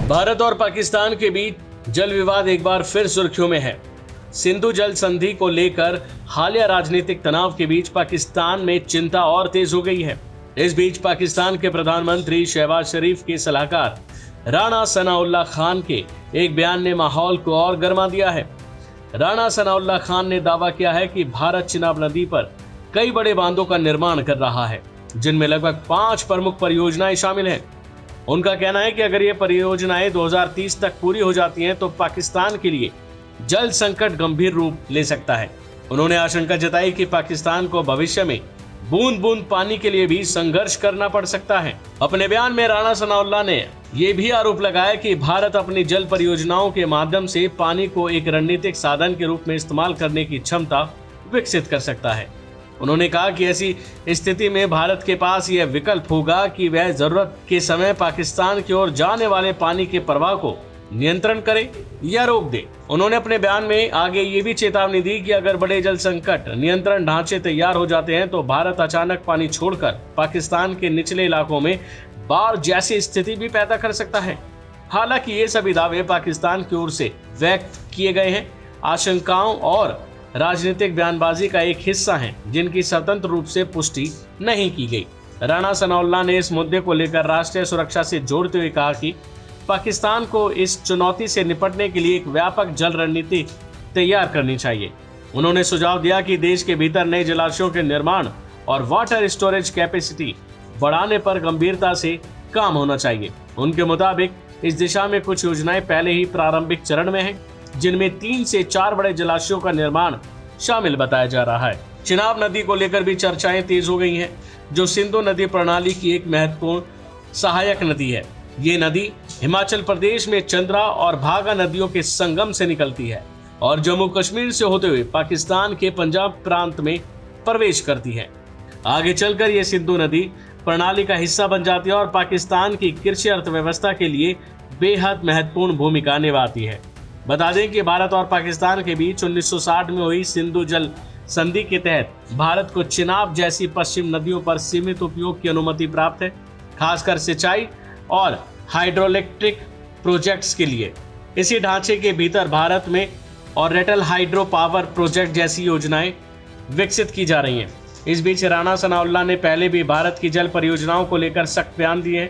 भारत और पाकिस्तान के बीच जल विवाद एक बार फिर सुर्खियों में है। सिंधु जल संधि को लेकर हालिया राजनीतिक तनाव के बीच पाकिस्तान में चिंता और तेज हो गई है। इस बीच पाकिस्तान के प्रधानमंत्री शहबाज शरीफ के सलाहकार राणा सनाउल्लाह खान के एक बयान ने माहौल को और गर्मा दिया है। राणा सनाउल्लाह खान ने दावा किया है कि भारत चिनाब नदी पर कई बड़े बांधों का निर्माण कर रहा है, जिनमें लगभग 5 प्रमुख परियोजनाएं शामिल हैं। उनका कहना है कि अगर ये परियोजनाएं 2030 तक पूरी हो जाती हैं तो पाकिस्तान के लिए जल संकट गंभीर रूप ले सकता है। उन्होंने आशंका जताई कि पाकिस्तान को भविष्य में बूंद बूंद पानी के लिए भी संघर्ष करना पड़ सकता है। अपने बयान में राणा सनाउल्लाह ने ये भी आरोप लगाया कि भारत अपनी जल परियोजनाओं के माध्यम से पानी को एक रणनीतिक साधन के रूप में इस्तेमाल करने की क्षमता विकसित कर सकता है। उन्होंने कहा कि ऐसी स्थिति में भारत के पास यह विकल्प होगा कि वह जरूरत के समय पाकिस्तान की ओर जाने वाले पानी के प्रवाह को नियंत्रण करे या रोक दे। उन्होंने अपने बयान में आगे ये भी चेतावनी दी कि अगर बड़े जल संकट नियंत्रण ढांचे तैयार हो जाते हैं तो भारत अचानक पानी छोड़कर पाकिस्तान के निचले इलाकों में बाढ़ जैसी स्थिति भी पैदा कर सकता है। हालांकि ये सभी दावे पाकिस्तान की ओर से व्यक्त किए गए हैं, आशंकाओं और राजनीतिक बयानबाजी का एक हिस्सा हैं, जिनकी स्वतंत्र रूप से पुष्टि नहीं की गई। राणा सनाउल्लाह ने इस मुद्दे को लेकर राष्ट्रीय सुरक्षा से जोड़ते हुए कहा कि पाकिस्तान को इस चुनौती से निपटने के लिए एक व्यापक जल रणनीति तैयार करनी चाहिए। उन्होंने सुझाव दिया कि देश के भीतर नए जलाशयों के निर्माण और वाटर स्टोरेज कैपेसिटी बढ़ाने पर गंभीरता से काम होना चाहिए। उनके मुताबिक इस दिशा में कुछ योजनाएं पहले ही प्रारंभिक चरण में हैं, जिनमें 3 से 4 बड़े जलाशयों का निर्माण शामिल बताया जा रहा है। चिनाब नदी को लेकर भी चर्चाएं तेज हो गई हैं, जो सिंधु नदी प्रणाली की एक महत्वपूर्ण सहायक नदी है। ये नदी हिमाचल प्रदेश में चंद्रा और भागा नदियों के संगम से निकलती है और जम्मू कश्मीर से होते हुए पाकिस्तान के पंजाब प्रांत में प्रवेश करती है। आगे चलकर ये सिंधु नदी प्रणाली का हिस्सा बन जाती है और पाकिस्तान की कृषि अर्थव्यवस्था के लिए बेहद महत्वपूर्ण भूमिका निभाती है। बता दें कि भारत और पाकिस्तान के बीच 1960 में हुई सिंधु जल संधि के तहत भारत को चिनाब जैसी पश्चिम नदियों पर सीमित उपयोग की अनुमति प्राप्त है, खासकर सिंचाई और हाइड्रोइलेक्ट्रिक प्रोजेक्ट्स के लिए। इसी ढांचे के भीतर भारत में और रेटल हाइड्रो पावर प्रोजेक्ट जैसी योजनाएं विकसित की जा रही हैं। इस बीच राणा सनाउल्लाह ने पहले भी भारत की जल परियोजनाओं को लेकर सख्त बयान दिए हैं।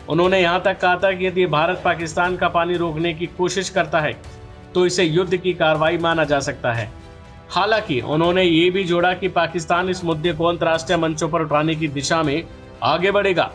उन्होंने यहां तक कहा था कि यदि भारत पाकिस्तान का पानी रोकने की कोशिश करता है तो इसे युद्ध की कार्रवाई माना जा सकता है। हालांकि उन्होंने ये भी जोड़ा कि पाकिस्तान इस मुद्दे को अंतर्राष्ट्रीय मंचों पर उठाने की दिशा में आगे बढ़ेगा।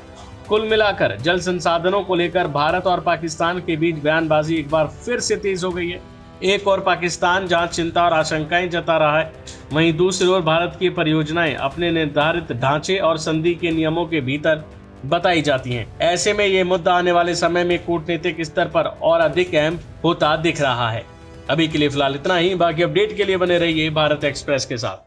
कुल मिलाकर जल संसाधनों को लेकर भारत और पाकिस्तान के बीच बयानबाजी एक बार फिर से तेज हो गई है। एक और पाकिस्तान जहां चिंता और आशंकाएं जता रहा है, वहीं दूसरी ओर भारत की परियोजनाएं अपने निर्धारित ढांचे और संधि के नियमों के भीतर बताई जाती हैं। ऐसे में ये मुद्दा आने वाले समय में कूटनीतिक स्तर पर और अधिक अहम होता दिख रहा है। अभी के लिए फिलहाल इतना ही। बाकी अपडेट के लिए बने रहिए भारत एक्सप्रेस के साथ।